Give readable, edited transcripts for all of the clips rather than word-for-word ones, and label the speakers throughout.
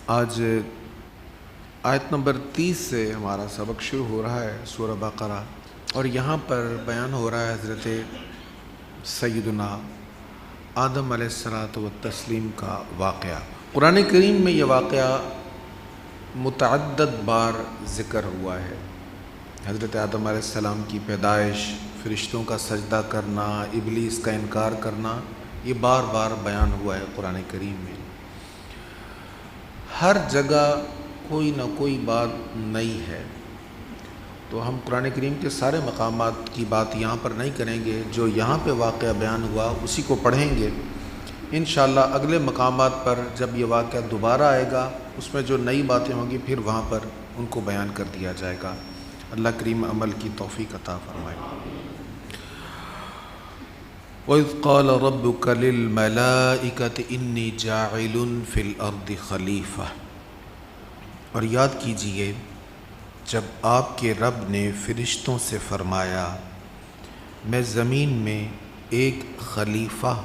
Speaker 1: آج آیت نمبر 30 سے ہمارا سبق شروع ہو رہا ہے سورہ بقرہ، اور یہاں پر بیان ہو رہا ہے حضرت سیدنا آدم علیہ الصلاۃ والتسلیم کا واقعہ۔ قرآن کریم میں یہ واقعہ متعدد بار ذکر ہوا ہے۔ حضرت آدم علیہ السلام کی پیدائش، فرشتوں کا سجدہ کرنا، ابلیس کا انکار کرنا، یہ بار بار بیان ہوا ہے قرآن کریم میں۔ ہر جگہ کوئی نہ کوئی بات نئی ہے، تو ہم قرآن کریم کے سارے مقامات کی بات یہاں پر نہیں کریں گے۔ جو یہاں پہ واقعہ بیان ہوا اسی کو پڑھیں گے انشاءاللہ۔ اگلے مقامات پر جب یہ واقعہ دوبارہ آئے گا، اس میں جو نئی باتیں ہوں گی پھر وہاں پر ان کو بیان کر دیا جائے گا۔ اللہ کریم عمل کی توفیق عطا فرمائے۔ وَإِذْ قَالَ رَبُّكَ لِلْمَلَائِكَةِ إِنِّي جَاعِلٌ فِي الْأَرْضِ خَلِيفَةً، اور یاد کیجئے جب آپ کے رب نے فرشتوں سے فرمایا میں زمین میں ایک خلیفہ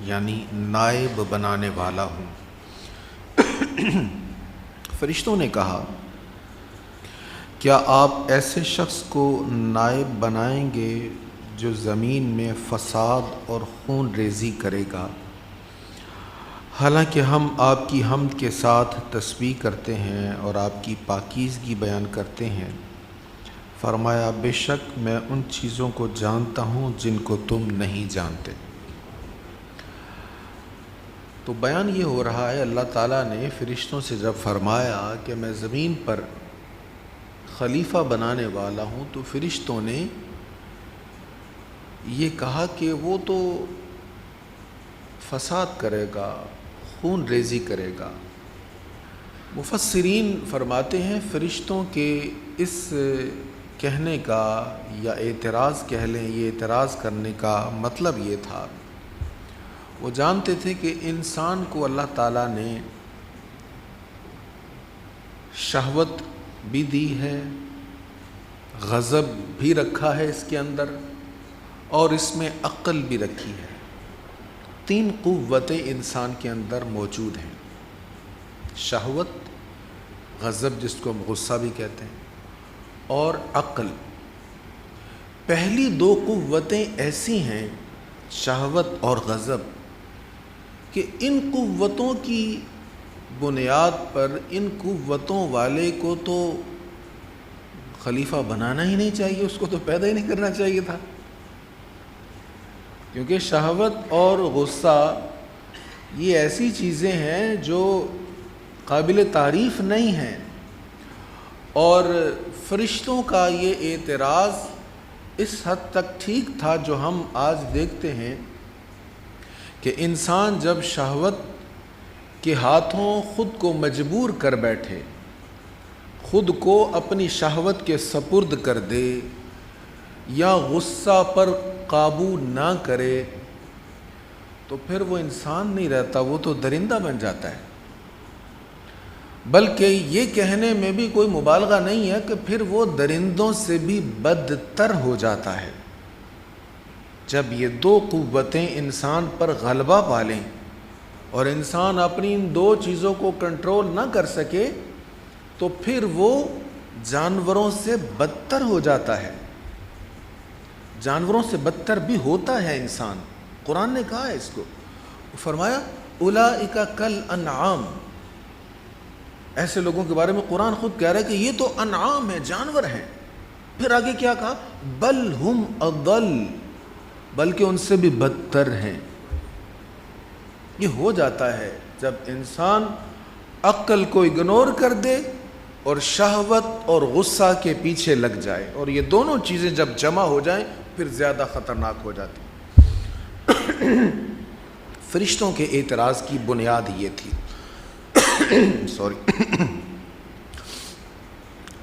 Speaker 1: یعنی نائب بنانے والا ہوں۔ فرشتوں نے کہا کیا آپ ایسے شخص کو نائب بنائیں گے جو زمین میں فساد اور خون ریزی کرے گا، حالانکہ ہم آپ کی حمد کے ساتھ تسبیح کرتے ہیں اور آپ کی پاکیزگی بیان کرتے ہیں۔ فرمایا بے شک میں ان چیزوں کو جانتا ہوں جن کو تم نہیں جانتے۔ تو بیان یہ ہو رہا ہے اللہ تعالیٰ نے فرشتوں سے جب فرمایا کہ میں زمین پر خلیفہ بنانے والا ہوں، تو فرشتوں نے یہ کہا کہ وہ تو فساد کرے گا، خون ریزی کرے گا۔ مفسرین فرماتے ہیں فرشتوں کے اس کہنے کا یا اعتراض کہہ لیں، یہ اعتراض کرنے کا مطلب یہ تھا، وہ جانتے تھے کہ انسان کو اللہ تعالیٰ نے شہوت بھی دی ہے، غضب بھی رکھا ہے اس کے اندر، اور اس میں عقل بھی رکھی ہے۔ تین قوتیں انسان کے اندر موجود ہیں، شہوت، غضب جس کو ہم غصہ بھی کہتے ہیں، اور عقل۔ پہلی دو قوتیں ایسی ہیں شہوت اور غضب کہ ان قوتوں کی بنیاد پر ان قوتوں والے کو تو خلیفہ بنانا ہی نہیں چاہیے، اس کو تو پیدا ہی نہیں کرنا چاہیے تھا، کیونکہ شہوت اور غصہ یہ ایسی چیزیں ہیں جو قابل تعریف نہیں ہیں۔ اور فرشتوں کا یہ اعتراض اس حد تک ٹھیک تھا جو ہم آج دیکھتے ہیں کہ انسان جب شہوت کے ہاتھوں خود کو مجبور کر بیٹھے، خود کو اپنی شہوت کے سپرد کر دے، یا غصہ پر قابو نہ کرے، تو پھر وہ انسان نہیں رہتا، وہ تو درندہ بن جاتا ہے۔ بلکہ یہ کہنے میں بھی کوئی مبالغہ نہیں ہے کہ پھر وہ درندوں سے بھی بدتر ہو جاتا ہے۔ جب یہ دو قوتیں انسان پر غلبہ پالیں اور انسان اپنی ان دو چیزوں کو کنٹرول نہ کر سکے، تو پھر وہ جانوروں سے بدتر ہو جاتا ہے، جانوروں سے بدتر بھی ہوتا ہے انسان۔ قرآن نے کہا ہے اس کو، فرمایا اولئک کالانعام، ایسے لوگوں کے بارے میں قرآن خود کہہ رہا ہے کہ یہ تو انعام ہے، جانور ہیں۔ پھر آگے کیا کہا، بل ہم اضل، بلکہ ان سے بھی بدتر ہیں۔ یہ ہو جاتا ہے جب انسان عقل کو اگنور کر دے اور شہوت اور غصہ کے پیچھے لگ جائے، اور یہ دونوں چیزیں جب جمع ہو جائیں پھر زیادہ خطرناک ہو جاتی۔ فرشتوں کے اعتراض کی بنیاد یہ تھی۔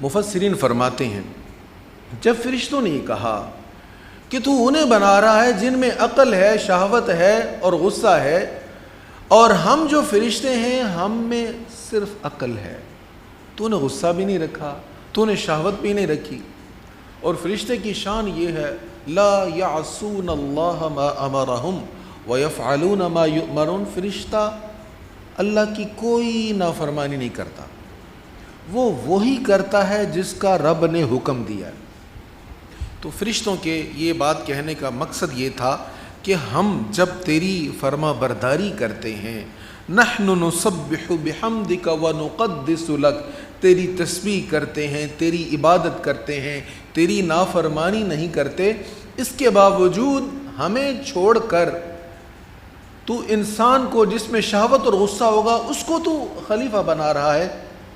Speaker 1: مفسرین فرماتے ہیں جب فرشتوں نے یہ کہا کہ تو انہیں بنا رہا ہے جن میں عقل ہے، شہوت ہے اور غصہ ہے، اور ہم جو فرشتے ہیں ہم میں صرف عقل ہے، تو نے غصہ بھی نہیں رکھا، تو نے شہوت بھی نہیں رکھی۔ اور فرشتے کی شان یہ ہے لا یعصون اللہ ما امرہم ویفعلون ما یؤمرون۔ فرشتہ اللہ کی کوئی نافرمانی نہیں کرتا، وہ وہی کرتا ہے جس کا رب نے حکم دیا ہے۔ تو فرشتوں کے یہ بات کہنے کا مقصد یہ تھا کہ ہم جب تیری فرما برداری کرتے ہیں، نحن نسبح بحمدک ونقدس لک، تیری تسبیح کرتے ہیں، تیری عبادت کرتے ہیں، تیری نافرمانی نہیں کرتے، اس کے باوجود ہمیں چھوڑ کر تو انسان کو جس میں شہوت اور غصہ ہوگا اس کو تو خلیفہ بنا رہا ہے۔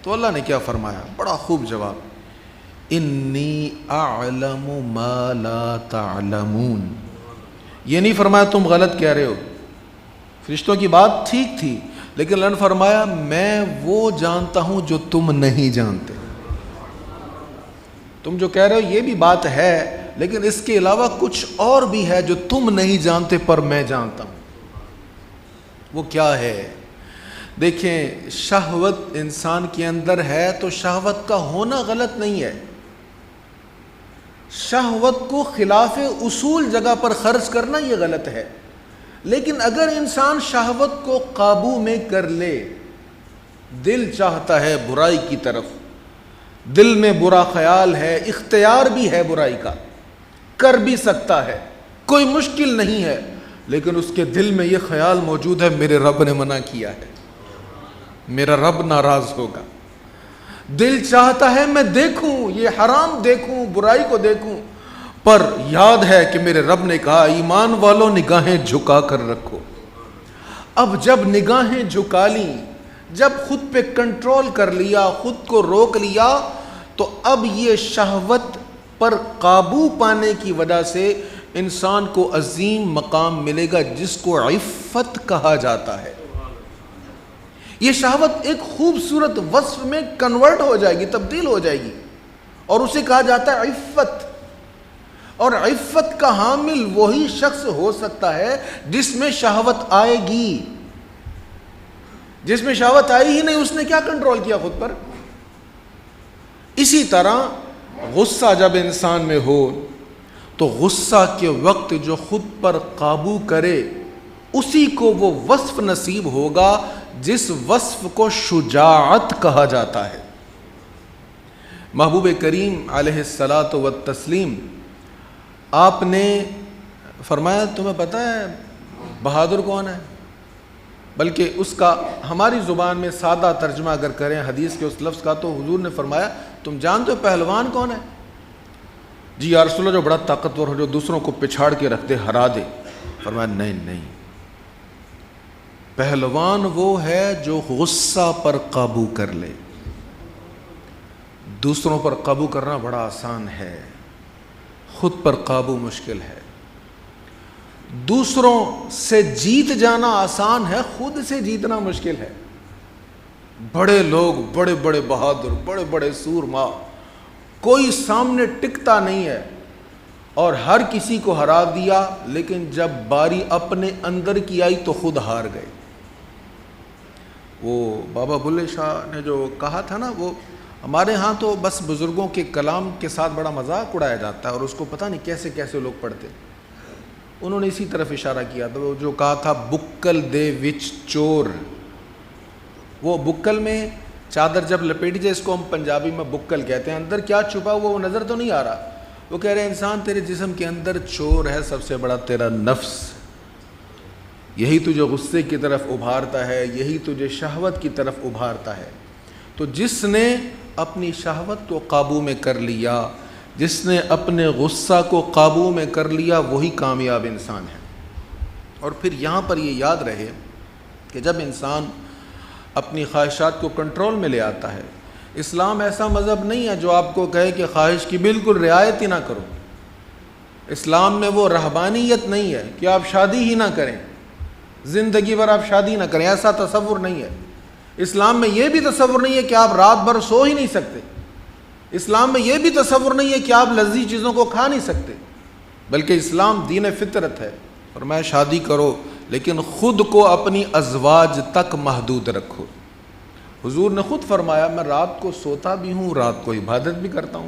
Speaker 1: تو اللہ نے کیا فرمایا؟ بڑا خوب جواب، انی اعلم ما لا تعلمون۔ یہ نہیں فرمایا تم غلط کہہ رہے ہو، فرشتوں کی بات ٹھیک تھی، لیکن اللہ نے فرمایا میں وہ جانتا ہوں جو تم نہیں جانتے۔ تم جو کہہ رہے ہو یہ بھی بات ہے، لیکن اس کے علاوہ کچھ اور بھی ہے جو تم نہیں جانتے پر میں جانتا ہوں۔ وہ کیا ہے؟ دیکھیں، شہوت انسان کے اندر ہے تو شہوت کا ہونا غلط نہیں ہے، شہوت کو خلاف اصول جگہ پر خرچ کرنا یہ غلط ہے، لیکن اگر انسان شہوت کو قابو میں کر لے، دل چاہتا ہے برائی کی طرف، دل میں برا خیال ہے، اختیار بھی ہے برائی کا، کر بھی سکتا ہے، کوئی مشکل نہیں ہے، لیکن اس کے دل میں یہ خیال موجود ہے میرے رب نے منع کیا ہے، میرا رب ناراض ہوگا۔ دل چاہتا ہے میں دیکھوں، یہ حرام دیکھوں، برائی کو دیکھوں، پر یاد ہے کہ میرے رب نے کہا ایمان والوں نگاہیں جھکا کر رکھو۔ اب جب نگاہیں جھکا لیں، جب خود پہ کنٹرول کر لیا، خود کو روک لیا، تو اب یہ شہوت پر قابو پانے کی وجہ سے انسان کو عظیم مقام ملے گا جس کو عفت کہا جاتا ہے۔ یہ شہوت ایک خوبصورت وصف میں کنورٹ ہو جائے گی، تبدیل ہو جائے گی، اور اسے کہا جاتا ہے عفت۔ اور عفت کا حامل وہی شخص ہو سکتا ہے جس میں شہوت آئے گی۔ جس میں شہوت آئی ہی نہیں، اس نے کیا کنٹرول کیا خود پر؟ اسی طرح غصہ جب انسان میں ہو تو غصہ کے وقت جو خود پر قابو کرے اسی کو وہ وصف نصیب ہوگا جس وصف کو شجاعت کہا جاتا ہے۔ محبوب کریم علیہ الصلاۃ والتسلیم آپ نے فرمایا تمہیں پتہ ہے بہادر کون ہے؟ بلکہ اس کا ہماری زبان میں سادہ ترجمہ اگر کریں حدیث کے اس لفظ کا تو حضور نے فرمایا تم جانتے ہو پہلوان کون ہے؟ جی یا رسول اللہ جو بڑا طاقتور ہو، جو دوسروں کو پچھاڑ کے رکھ دے، ہرا دے۔ فرمایا نہیں، پہلوان وہ ہے جو غصہ پر قابو کر لے۔ دوسروں پر قابو کرنا بڑا آسان ہے، خود پر قابو مشکل ہے۔ دوسروں سے جیت جانا آسان ہے، خود سے جیتنا مشکل ہے۔ بڑے لوگ، بڑے بڑے بہادر، بڑے بڑے سورما، کوئی سامنے ٹکتا نہیں ہے اور ہر کسی کو ہرا دیا، لیکن جب باری اپنے اندر کی آئی تو خود ہار گئے۔ وہ بابا بلے شاہ نے جو کہا تھا نا، وہ ہمارے ہاں تو بس بزرگوں کے کلام کے ساتھ بڑا مذاق اڑایا جاتا ہے اور اس کو پتہ نہیں کیسے کیسے لوگ پڑھتے۔ انہوں نے اسی طرف اشارہ کیا تھا، وہ جو کہا تھا بکل دے وچ چور۔ وہ بکل میں چادر جب لپیٹی جائے، اس کو ہم پنجابی میں بکل کہتے ہیں، اندر کیا چھپا ہوا وہ نظر تو نہیں آ رہا۔ وہ کہہ رہے انسان تیرے جسم کے اندر چور ہے، سب سے بڑا تیرا نفس، یہی تجھے غصے کی طرف ابھارتا ہے، یہی تجھے شہوت کی طرف ابھارتا ہے۔ تو جس نے اپنی شہوت کو قابو میں کر لیا، جس نے اپنے غصہ کو قابو میں کر لیا، وہی کامیاب انسان ہے۔ اور پھر یہاں پر یہ یاد رہے کہ جب انسان اپنی خواہشات کو کنٹرول میں لے آتا ہے، اسلام ایسا مذہب نہیں ہے جو آپ کو کہے کہ خواہش کی بالکل رعایت ہی نہ کرو۔ اسلام میں وہ رہبانیت نہیں ہے کہ آپ شادی ہی نہ کریں، زندگی بھر آپ شادی نہ کریں، ایسا تصور نہیں ہے۔ اسلام میں یہ بھی تصور نہیں ہے کہ آپ رات بھر سو ہی نہیں سکتے۔ اسلام میں یہ بھی تصور نہیں ہے کہ آپ لذیذ چیزوں کو کھا نہیں سکتے، بلکہ اسلام دین فطرت ہے۔ فرمایا شادی کرو لیکن خود کو اپنی ازواج تک محدود رکھو۔ حضور نے خود فرمایا میں رات کو سوتا بھی ہوں، رات کو عبادت بھی کرتا ہوں۔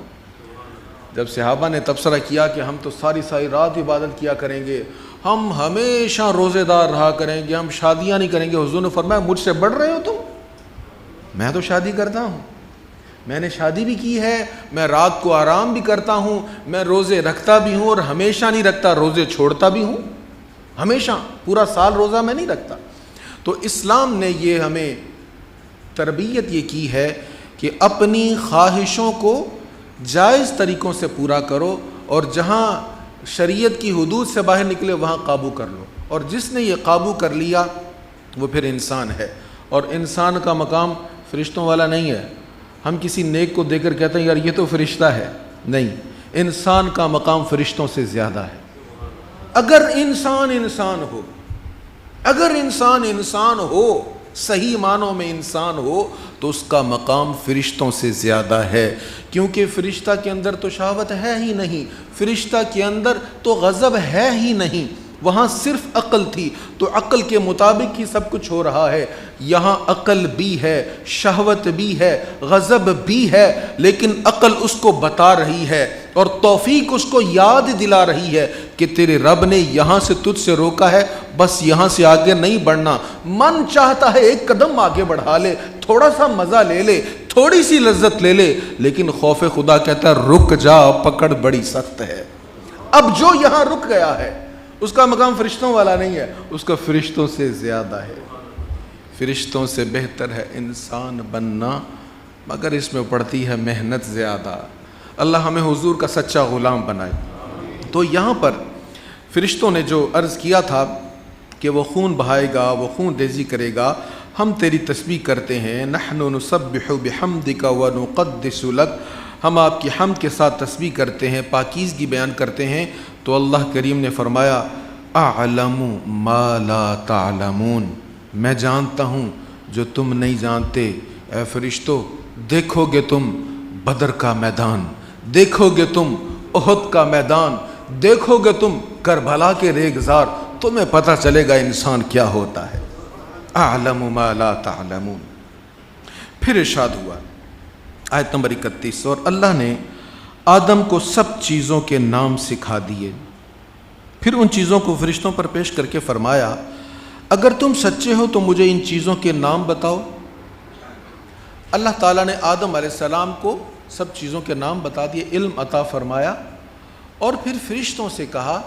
Speaker 1: جب صحابہ نے تبصرہ کیا کہ ہم تو ساری رات عبادت کیا کریں گے، ہم ہمیشہ روزے دار رہا کریں گے, ہم شادیاں نہیں کریں گے. حضور نے فرمایا مجھ سے بڑھ رہے ہو تم؟ میں تو شادی کرتا ہوں, میں نے شادی بھی کی ہے, میں رات کو آرام بھی کرتا ہوں, میں روزے رکھتا بھی ہوں, اور ہمیشہ نہیں رکھتا, روزے چھوڑتا بھی ہوں. ہمیشہ پورا سال روزہ میں نہیں رکھتا. تو اسلام نے یہ ہمیں تربیت یہ کی ہے کہ اپنی خواہشوں کو جائز طریقوں سے پورا کرو, اور جہاں شریعت کی حدود سے باہر نکلے وہاں قابو کر لو. اور جس نے یہ قابو کر لیا وہ پھر انسان ہے, اور انسان کا مقام فرشتوں والا نہیں ہے. ہم کسی نیک کو دیکھ کر کہتے ہیں یار یہ تو فرشتہ ہے, نہیں, انسان کا مقام فرشتوں سے زیادہ ہے. اگر انسان ہو, اگر انسان ہو, صحیح معنوں میں انسان ہو, تو اس کا مقام فرشتوں سے زیادہ ہے. کیونکہ فرشتہ کے اندر تو شہوت ہے ہی نہیں, فرشتہ کے اندر تو غضب ہے ہی نہیں, وہاں صرف عقل تھی, تو عقل کے مطابق ہی سب کچھ ہو رہا ہے. یہاں عقل بھی ہے, شہوت بھی ہے, غضب بھی ہے, لیکن عقل اس کو بتا رہی ہے اور توفیق اس کو یاد دلا رہی ہے کہ تیرے رب نے یہاں سے تجھ سے روکا ہے, بس یہاں سے آگے نہیں بڑھنا. من چاہتا ہے ایک قدم آگے بڑھا لے, تھوڑا سا مزہ لے لے, تھوڑی سی لذت لے لے, لیکن خوف خدا کہتا ہے رک جا, پکڑ بڑی سخت ہے. اب جو یہاں رک گیا ہے اس کا مقام فرشتوں والا نہیں ہے, اس کا فرشتوں سے زیادہ ہے. فرشتوں سے بہتر ہے انسان بننا, مگر اس میں پڑتی ہے محنت زیادہ. اللہ ہمیں حضور کا سچا غلام بنائے. تو یہاں پر فرشتوں نے جو عرض کیا تھا کہ وہ خون بہائے گا, وہ خون ریزی کرے گا, ہم تیری تسبیح کرتے ہیں. نحن نسبح بحمدک ونقدس لک, ہم آپ کی حمد کے ساتھ تسبیح کرتے ہیں, پاکیزگی بیان کرتے ہیں. تو اللہ کریم نے فرمایا اعلم ما لا تعلمون, میں جانتا ہوں جو تم نہیں جانتے. اے فرشتو, دیکھو گے تم بدر کا میدان, دیکھو گے تم احد کا میدان, دیکھو گے تم کربلا کے ریگزار, تمہیں پتہ چلے گا انسان کیا ہوتا ہے. اعلم ما لا تعلمون. پھر ارشاد ہوا آیت نمبر 31, اور اللہ نے آدم کو سب چیزوں کے نام سکھا دیے. پھر ان چیزوں کو فرشتوں پر پیش کر کے فرمایا اگر تم سچے ہو تو مجھے ان چیزوں کے نام بتاؤ. اللہ تعالیٰ نے آدم علیہ السلام کو سب چیزوں کے نام بتا دیے, علم عطا فرمایا, اور پھر فرشتوں سے کہا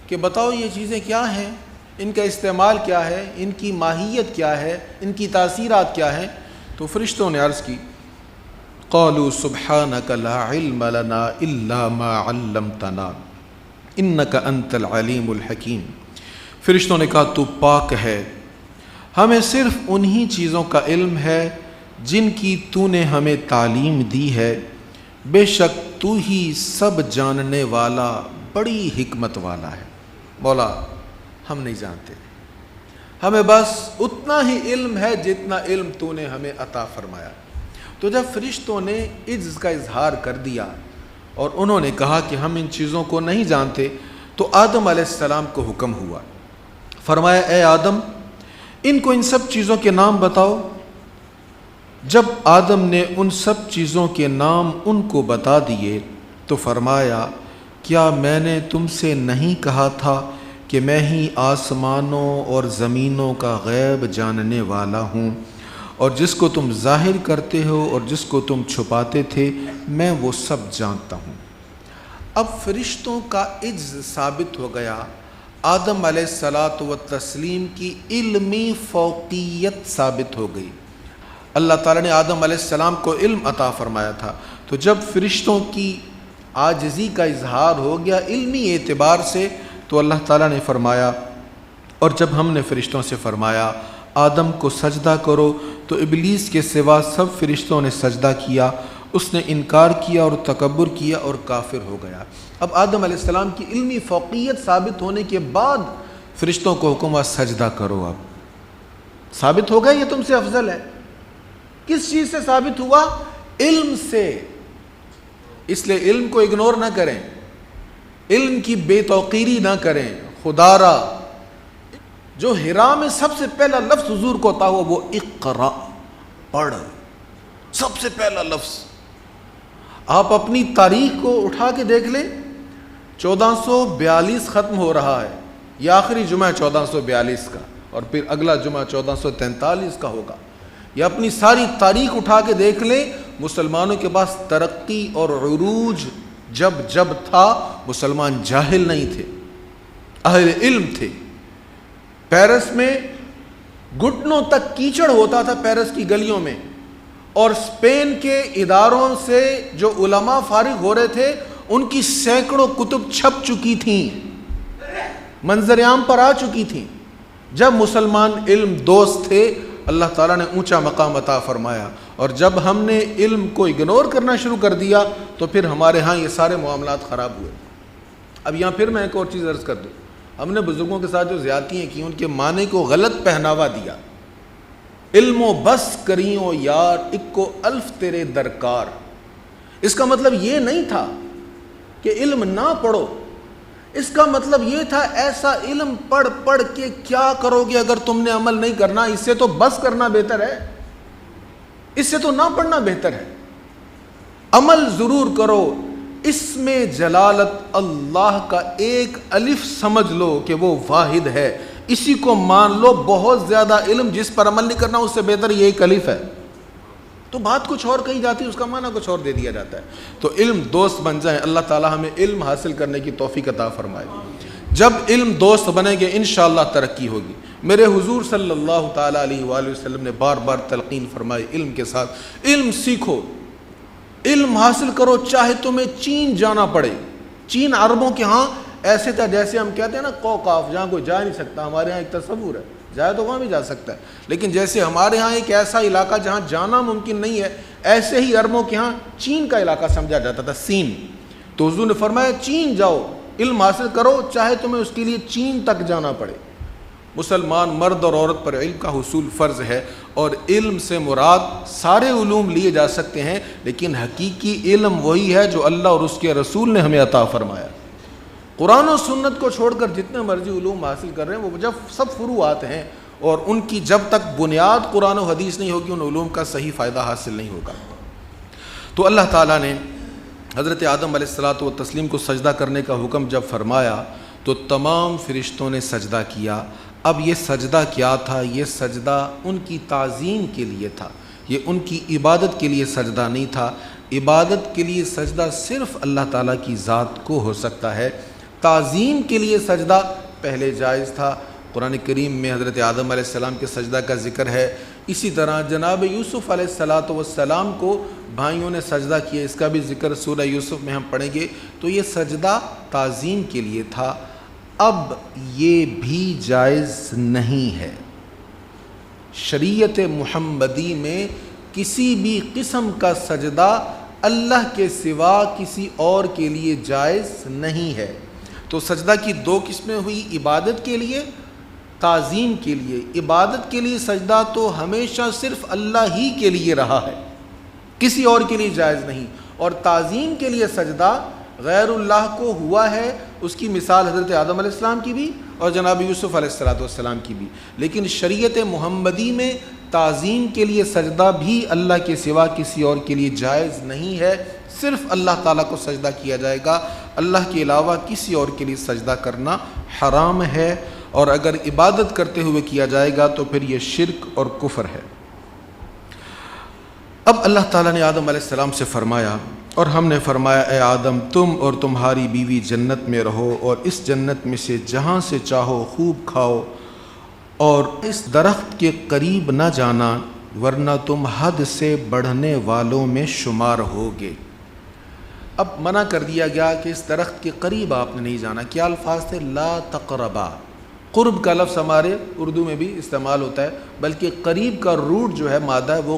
Speaker 1: کہ بتاؤ یہ چیزیں کیا ہیں, ان کا استعمال کیا ہے, ان کی ماہیت کیا ہے, ان کی تاثیرات کیا ہیں. تو فرشتوں نے عرض کی قالوا سبحانك لا علم لنا الا ما علمتنا انك انت العلیم الحکیم. فرشتوں نے کہا تو پاک ہے, ہمیں صرف انہی چیزوں کا علم ہے جن کی تو نے ہمیں تعلیم دی ہے, بے شک تو ہی سب جاننے والا بڑی حکمت والا ہے. مولا ہم نہیں جانتے, ہمیں بس اتنا ہی علم ہے جتنا علم تو نے ہمیں عطا فرمایا. تو جب فرشتوں نے عجز کا اظہار کر دیا اور انہوں نے کہا کہ ہم ان چیزوں کو نہیں جانتے, تو آدم علیہ السلام کو حکم ہوا, فرمایا اے آدم ان کو ان سب چیزوں کے نام بتاؤ. جب آدم نے ان سب چیزوں کے نام ان کو بتا دیے تو فرمایا کیا میں نے تم سے نہیں کہا تھا کہ میں ہی آسمانوں اور زمینوں کا غیب جاننے والا ہوں, اور جس کو تم ظاہر کرتے ہو اور جس کو تم چھپاتے تھے میں وہ سب جانتا ہوں. اب فرشتوں کا عجز ثابت ہو گیا, آدم علیہ الصلاۃ والتسلیم کی علمی فوقیت ثابت ہو گئی. اللہ تعالیٰ نے آدم علیہ السلام کو علم عطا فرمایا تھا, تو جب فرشتوں کی عاجزی کا اظہار ہو گیا علمی اعتبار سے, تو اللہ تعالیٰ نے فرمایا, اور جب ہم نے فرشتوں سے فرمایا آدم کو سجدہ کرو تو ابلیس کے سوا سب فرشتوں نے سجدہ کیا, اس نے انکار کیا اور تکبر کیا اور کافر ہو گیا. اب آدم علیہ السلام کی علمی فوقیت ثابت ہونے کے بعد فرشتوں کو حکم ہوا سجدہ کرو. اب ثابت ہو گیا یہ تم سے افضل ہے. کس چیز سے ثابت ہوا؟ علم سے. اس لیے علم کو اگنور نہ کریں, علم کی بے توقیری نہ کریں. خدا را جو حرا میں سب سے پہلا لفظ حضور کو عطا ہوا وہ اقرا, پڑھ, سب سے پہلا لفظ. آپ اپنی تاریخ کو اٹھا کے دیکھ لیں, 1442 ختم ہو رہا ہے, یہ آخری جمعہ 1442 کا، اور پھر اگلا جمعہ 1443 کا ہوگا۔ یہ اپنی ساری تاریخ اٹھا کے دیکھ لیں، مسلمانوں کے پاس ترقی اور عروج جب تھا، مسلمان جاہل نہیں تھے، اہل علم تھے۔ پیرس میں گھٹنوں تک کیچڑ ہوتا تھا پیرس کی گلیوں میں، اور اسپین کے اداروں سے جو علماء فارغ ہو رہے تھے ان کی سینکڑوں کتب چھپ چکی تھیں، منظر عام پر آ چکی تھیں۔ جب مسلمان علم دوست تھے اللہ تعالیٰ نے اونچا مقام عطا فرمایا، اور جب ہم نے علم کو اگنور کرنا شروع کر دیا تو پھر ہمارے ہاں یہ سارے معاملات خراب ہوئے۔ اب یہاں پھر میں ایک اور چیز عرض کر دوں، ہم نے بزرگوں کے ساتھ جو زیادتیاں کی ان کے معنی کو غلط پہناوا دیا۔ علم و بس کریوں یار اکو الف تیرے درکار، اس کا مطلب یہ نہیں تھا کہ علم نہ پڑھو، اس کا مطلب یہ تھا ایسا علم پڑھ کے کیا کرو گے اگر تم نے عمل نہیں کرنا، اس سے تو بس کرنا بہتر ہے، اس سے تو نہ پڑھنا بہتر ہے۔ عمل ضرور کرو، اس میں جلالت اللہ کا ایک الف سمجھ لو کہ وہ واحد ہے، اسی کو مان لو۔ بہت زیادہ علم جس پر عمل نہیں کرنا اس سے بہتر یہ ایک الف ہے، تو بات کچھ اور کہی جاتی ہے، اس کا معنی کچھ اور دے دیا جاتا ہے۔ تو علم دوست بن جائیں، اللہ تعالی ہمیں علم حاصل کرنے کی توفیق عطا فرمائے۔ جب علم دوست بنیں گے انشاءاللہ ترقی ہوگی۔ میرے حضور صلی اللہ تعالیٰ علیہ وآلہ وسلم نے بار بار تلقین فرمائی علم کے ساتھ، علم سیکھو، علم حاصل کرو، چاہے تمہیں چین جانا پڑے۔ چین عربوں کے ہاں ایسے تھا جیسے ہم کہتے ہیں نا قوقاف، جہاں کوئی جا نہیں سکتا، ہمارے ہاں ایک تصور ہے، جائے تو وہاں بھی جا سکتا ہے، لیکن جیسے ہمارے ہاں ایک ایسا علاقہ جہاں جانا ممکن نہیں ہے، ایسے ہی عربوں کے ہاں چین کا علاقہ سمجھا جاتا تھا، سین۔ تو حضور نے فرمایا چین جاؤ، علم حاصل کرو، چاہے تمہیں اس کے لیے چین تک جانا پڑے۔ مسلمان مرد اور عورت پر علم کا حصول فرض ہے، اور علم سے مراد سارے علوم لیے جا سکتے ہیں، لیکن حقیقی علم وہی ہے جو اللہ اور اس کے رسول نے ہمیں عطا فرمایا۔ قرآن و سنت کو چھوڑ کر جتنے مرضی علوم حاصل کر رہے ہیں وہ جب سب فروعات ہیں، اور ان کی جب تک بنیاد قرآن و حدیث نہیں ہوگی ان علوم کا صحیح فائدہ حاصل نہیں ہوگا۔ تو اللہ تعالیٰ نے حضرت آدم علیہ الصلاۃ والتسلیم کو سجدہ کرنے کا حکم جب فرمایا تو تمام فرشتوں نے سجدہ کیا۔ اب یہ سجدہ کیا تھا؟ یہ سجدہ ان کی تعظیم کے لیے تھا، یہ ان کی عبادت کے لیے سجدہ نہیں تھا۔ عبادت کے لیے سجدہ صرف اللہ تعالیٰ کی ذات کو ہو سکتا ہے، تعظیم کے لیے سجدہ پہلے جائز تھا۔ قرآن کریم میں حضرت آدم علیہ السلام کے سجدہ کا ذکر ہے، اسی طرح جناب یوسف علیہ السلام کو بھائیوں نے سجدہ کیا، اس کا بھی ذکر سورہ یوسف میں ہم پڑھیں گے۔ تو یہ سجدہ تعظیم کے لیے تھا، اب یہ بھی جائز نہیں ہے۔ شریعت محمدی میں کسی بھی قسم کا سجدہ اللہ کے سوا کسی اور کے لیے جائز نہیں ہے۔ تو سجدہ کی دو قسمیں ہوئی، عبادت کے لیے، تعظیم کے لیے۔ عبادت کے لیے سجدہ تو ہمیشہ صرف اللہ ہی کے لیے رہا ہے، کسی اور کے لیے جائز نہیں، اور تعظیم کے لیے سجدہ غیر اللہ کو ہوا ہے، اس کی مثال حضرت آدم علیہ السلام کی بھی اور جناب یوسف علیہ السلام کی بھی۔ لیکن شریعت محمدی میں تعظیم کے لیے سجدہ بھی اللہ کے سوا کسی اور کے لیے جائز نہیں ہے، صرف اللہ تعالیٰ کو سجدہ کیا جائے گا، اللہ کے علاوہ کسی اور کے لیے سجدہ کرنا حرام ہے، اور اگر عبادت کرتے ہوئے کیا جائے گا تو پھر یہ شرک اور کفر ہے۔ اب اللہ تعالیٰ نے آدم علیہ السلام سے فرمایا، اور ہم نے فرمایا اے آدم تم اور تمہاری بیوی جنت میں رہو، اور اس جنت میں سے جہاں سے چاہو خوب کھاؤ، اور اس درخت کے قریب نہ جانا ورنہ تم حد سے بڑھنے والوں میں شمار ہوگے۔ اب منع کر دیا گیا کہ اس درخت کے قریب آپ نے نہیں جانا۔ کیا الفاظ تھے؟ لا تقربا۔ قرب کا لفظ ہمارے اردو میں بھی استعمال ہوتا ہے، بلکہ قریب کا روٹ جو ہے مادہ ہے، وہ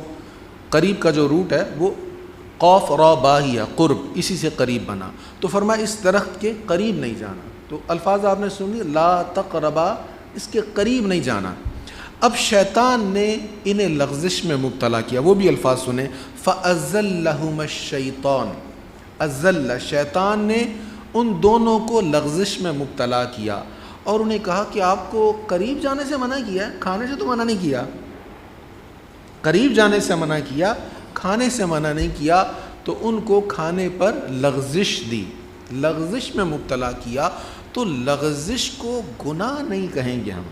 Speaker 1: قریب کا جو روٹ ہے وہ قوف را با ہی ہے، قرب، اسی سے قریب بنا۔ تو فرمایا اس درخت کے قریب نہیں جانا۔ تو الفاظ آپ نے سنی، لا تقربا، اس کے قریب نہیں جانا۔ اب شیطان نے انہیں لغزش میں مبتلا کیا، وہ بھی الفاظ سنیں، فَأَزَلَّهُمَ الشَّيْطَانُ، ازل، شیطان نے ان دونوں کو لغزش میں مبتلا کیا، اور انہیں کہا کہ آپ کو قریب جانے سے منع کیا ہے، کھانے سے تو منع نہیں کیا، قریب جانے سے منع کیا، کھانے سے منع نہیں کیا۔ تو ان کو کھانے پر لغزش دی، لغزش میں مبتلا کیا، تو لغزش کو گناہ نہیں کہیں گے ہم.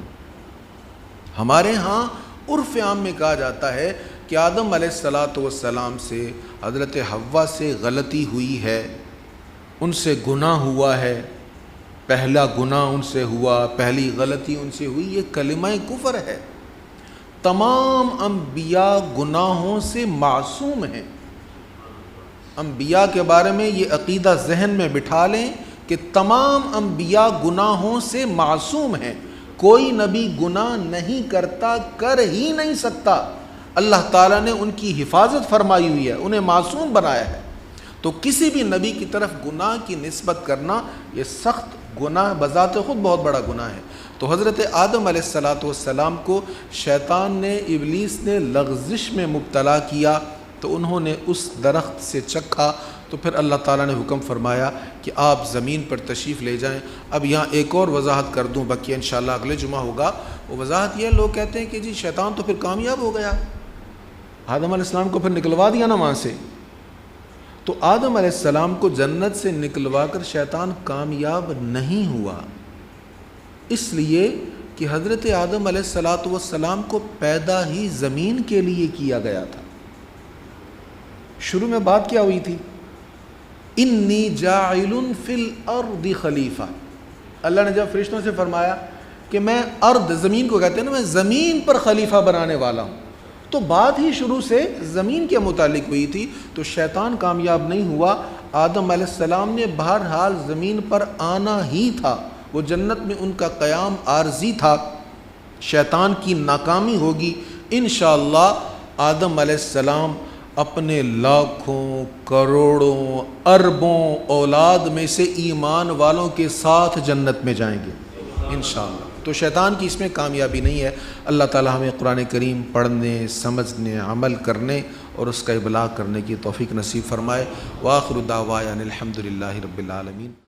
Speaker 1: ہمارے ہاں عرف عام میں کہا جاتا ہے کہ آدم علیہ السلام سے حضرت حوا سے غلطی ہوئی ہے، ان سے گناہ ہوا ہے، پہلا گناہ ان سے ہوا، پہلی غلطی ان سے ہوئی، یہ کلمہ کفر ہے. تمام انبیاء گناہوں سے معصوم ہیں. انبیاء کے بارے میں یہ عقیدہ ذہن میں بٹھا لیں کہ تمام انبیاء گناہوں سے معصوم ہیں. کوئی نبی گناہ نہیں کرتا، کر ہی نہیں سکتا. اللہ تعالیٰ نے ان کی حفاظت فرمائی ہوئی ہے، انہیں معصوم بنایا ہے. تو کسی بھی نبی کی طرف گناہ کی نسبت کرنا یہ سخت گناہ، بذات خود بہت بڑا گناہ ہے. تو حضرت آدم علیہ السلام کو شیطان نے، ابلیس نے لغزش میں مبتلا کیا، تو انہوں نے اس درخت سے چکھا. تو پھر اللہ تعالیٰ نے حکم فرمایا کہ آپ زمین پر تشریف لے جائیں. اب یہاں ایک اور وضاحت کر دوں، باقی انشاءاللہ اگلے جمعہ ہوگا. وہ وضاحت یہ، لوگ کہتے ہیں کہ جی شیطان تو پھر کامیاب ہو گیا، آدم علیہ السلام کو پھر نکلوا دیا نا وہاں سے. تو آدم علیہ السلام کو جنت سے نکلوا کر شیطان کامیاب نہیں ہوا، اس لیے کہ حضرت آدم علیہ السلام کو پیدا ہی زمین کے لیے کیا گیا تھا. شروع میں بات کیا ہوئی تھی؟ انی جاعل فی الارض خلیفہ. اللہ نے جب فرشتوں سے فرمایا کہ میں ارض، زمین کو کہتے ہیں نا، میں زمین پر خلیفہ بنانے والا ہوں، تو بات ہی شروع سے زمین کے متعلق ہوئی تھی. تو شیطان کامیاب نہیں ہوا. آدم علیہ السلام نے بہرحال زمین پر آنا ہی تھا، وہ جنت میں ان کا قیام عارضی تھا. شیطان کی ناکامی ہوگی. انشاءاللہ آدم علیہ السلام اپنے لاکھوں کروڑوں اربوں اولاد میں سے ایمان والوں کے ساتھ جنت میں جائیں گے انشاءاللہ. تو شیطان کی اس میں کامیابی نہیں ہے. اللہ تعالی ہمیں قرآن کریم پڑھنے، سمجھنے، عمل کرنے اور اس کا ابلاغ کرنے کی توفیق نصیب فرمائے. وآخر دعوانا الحمدللہ رب العالمین.